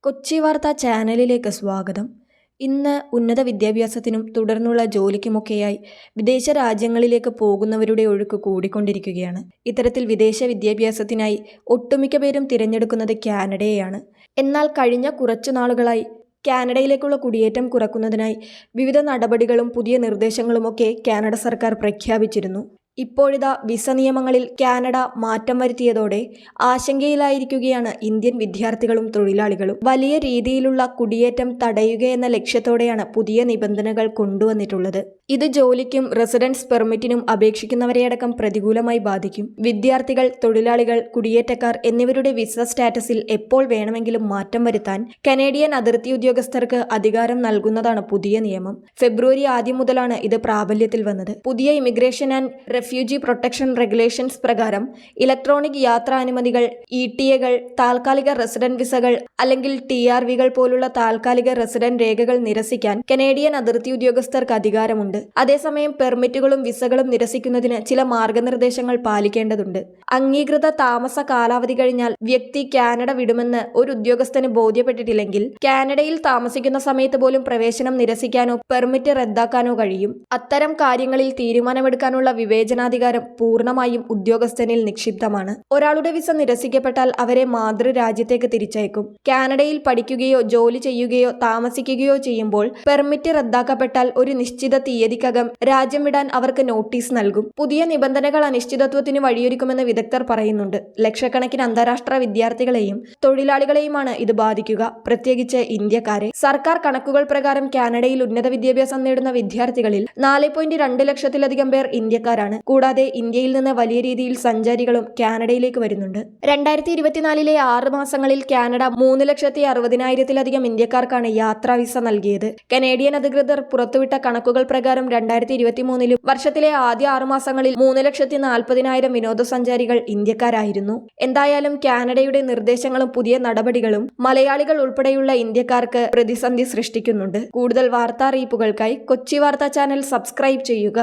കൊച്ചി വാർത്താ ചാനലിലേക്ക് സ്വാഗതം. ഇന്ന് ഉന്നത വിദ്യാഭ്യാസത്തിനും തുടർന്നുള്ള ജോലിക്കുമൊക്കെയായി വിദേശ രാജ്യങ്ങളിലേക്ക് പോകുന്നവരുടെ ഒഴുക്ക് കൂടിക്കൊണ്ടിരിക്കുകയാണ്. ഇത്തരത്തിൽ വിദേശ വിദ്യാഭ്യാസത്തിനായി ഒട്ടുമിക്ക പേരും തിരഞ്ഞെടുക്കുന്നത് കാനഡയെയാണ്. എന്നാൽ കഴിഞ്ഞ കുറച്ചു നാളുകളായി കാനഡയിലേക്കുള്ള കുടിയേറ്റം കുറക്കുന്നതിനായി വിവിധ നടപടികളും പുതിയ നിർദ്ദേശങ്ങളുമൊക്കെ കാനഡ സർക്കാർ പ്രഖ്യാപിച്ചിരുന്നു. ഇപ്പോഴിതാ വിസ നിയമങ്ങളിൽ കാനഡ മാറ്റം വരുത്തിയതോടെ ആശങ്കയിലായിരിക്കുകയാണ് ഇന്ത്യൻ വിദ്യാർത്ഥികളും തൊഴിലാളികളും. വലിയ രീതിയിലുള്ള കുടിയേറ്റം തടയുകയെന്ന ലക്ഷ്യത്തോടെയാണ് പുതിയ നിബന്ധനകൾ കൊണ്ടുവന്നിട്ടുള്ളത്. ഇത് ജോലിക്കും റെസിഡൻസ് പെർമിറ്റിനും അപേക്ഷിക്കുന്നവരെയടക്കം പ്രതികൂലമായി ബാധിക്കും. വിദ്യാർത്ഥികൾ, തൊഴിലാളികൾ, കുടിയേറ്റക്കാർ എന്നിവരുടെ വിസ സ്റ്റാറ്റസിൽ എപ്പോൾ വേണമെങ്കിലും മാറ്റം വരുത്താൻ കനേഡിയൻ അതിർത്തി ഉദ്യോഗസ്ഥർക്ക് അധികാരം നൽകുന്നതാണ് പുതിയ നിയമം. ഫെബ്രുവരി ആദ്യം മുതലാണ് ഇത് പ്രാബല്യത്തിൽ വന്നത്. പുതിയ immigration and refugee protection regulations പ്രകാരം ഇലക്ട്രോണിക് യാത്രാനുമതികൾ, ETA-കൾ, താൽക്കാലിക റെസിഡന്റ് വിസകൾ അല്ലെങ്കിൽ TRV-കൾ പോലുള്ള താൽക്കാലിക റെസിഡന്റ് രേഖകൾ നിരസിക്കാൻ കനേഡിയൻ അതിർത്തി ഉദ്യോഗസ്ഥർക്ക് അധികാരമുണ്ട്. അതേസമയം പെർമിറ്റുകളും വിസകളും നിരസിക്കുന്നതിന് ചില മാർഗനിർദ്ദേശങ്ങൾ പാലിക്കേണ്ടതുണ്ട്. അംഗീകൃത താമസ കാലാവധി കഴിഞ്ഞാൽ വ്യക്തി കാനഡ വിടുമെന്ന് ഒരു ഉദ്യോഗസ്ഥന് ബോധ്യപ്പെട്ടിട്ടില്ലെങ്കിൽ കാനഡയിൽ താമസിക്കുന്ന സമയത്ത് പോലും പ്രവേശനം നിരസിക്കാനോ പെർമിറ്റ് റദ്ദാക്കാനോ കഴിയും. അത്തരം കാര്യങ്ങളിൽ തീരുമാനമെടുക്കാനുള്ള വിവേചനാധികാരം പൂർണ്ണമായും ഉദ്യോഗസ്ഥനിൽ നിക്ഷിപ്തമാണ്. ഒരാളുടെ വിസ നിരസിക്കപ്പെട്ടാൽ അവരെ മാതൃരാജ്യത്തേക്ക് തിരിച്ചയക്കും. കാനഡയിൽ പഠിക്കുകയോ ജോലി ചെയ്യുകയോ താമസിക്കുകയോ ചെയ്യുമ്പോൾ പെർമിറ്റ് റദ്ദാക്കപ്പെട്ടാൽ ഒരു നിശ്ചിത തീയതിക്കകം രാജ്യം വിടാൻ അവർക്ക് നോട്ടീസ് നൽകും. പുതിയ നിബന്ധനകൾ അനിശ്ചിതത്വത്തിന് വഴിയൊരുക്കുമെന്ന് വിദഗ്ധർ പറയുന്നുണ്ട്. ലക്ഷക്കണക്കിന് അന്താരാഷ്ട്ര വിദ്യാർത്ഥികളെയും തൊഴിലാളികളെയുമാണ് ഇത് ബാധിക്കുക, പ്രത്യേകിച്ച് ഇന്ത്യക്കാരെ. സർക്കാർ കണക്കുകൾ പ്രകാരം കാനഡയിൽ ഉന്നത വിദ്യാഭ്യാസം നേടുന്ന വിദ്യാർത്ഥികളിൽ 4.2 ലക്ഷത്തിലധികം പേർ ഇന്ത്യക്കാരാണ്. കൂടാതെ ഇന്ത്യയിൽ നിന്ന് വലിയ രീതിയിൽ സഞ്ചാരികളും കാനഡയിലേക്ക് വരുന്നുണ്ട്. 2024-ലെ 6 മാസങ്ങളിൽ കാനഡ 3,60,000-ലധികം ഇന്ത്യക്കാർക്കാണ് യാത്രാ വിസ നൽകിയത്. കനേഡിയൻ അധികൃതർ പുറത്തുവിട്ട കണക്കുകൾ പ്രകാരം 2023-ലും വർഷത്തിലെ ആദ്യ 6 മാസങ്ങളിൽ 3,40,000 വിനോദസഞ്ചാരികൾ ഇന്ത്യക്കാരായിരുന്നു. എന്തായാലും കാനഡയുടെ നിർദ്ദേശങ്ങളും പുതിയ നടപടികളും മലയാളികൾ ഉൾപ്പെടെയുള്ള ഇന്ത്യക്കാർക്ക് പ്രതിസന്ധി സൃഷ്ടിക്കുന്നുണ്ട്. കൂടുതൽ വാർത്താ അറിയിപ്പുകൾക്കായി കൊച്ചി വാർത്താ ചാനൽ സബ്സ്ക്രൈബ് ചെയ്യുക.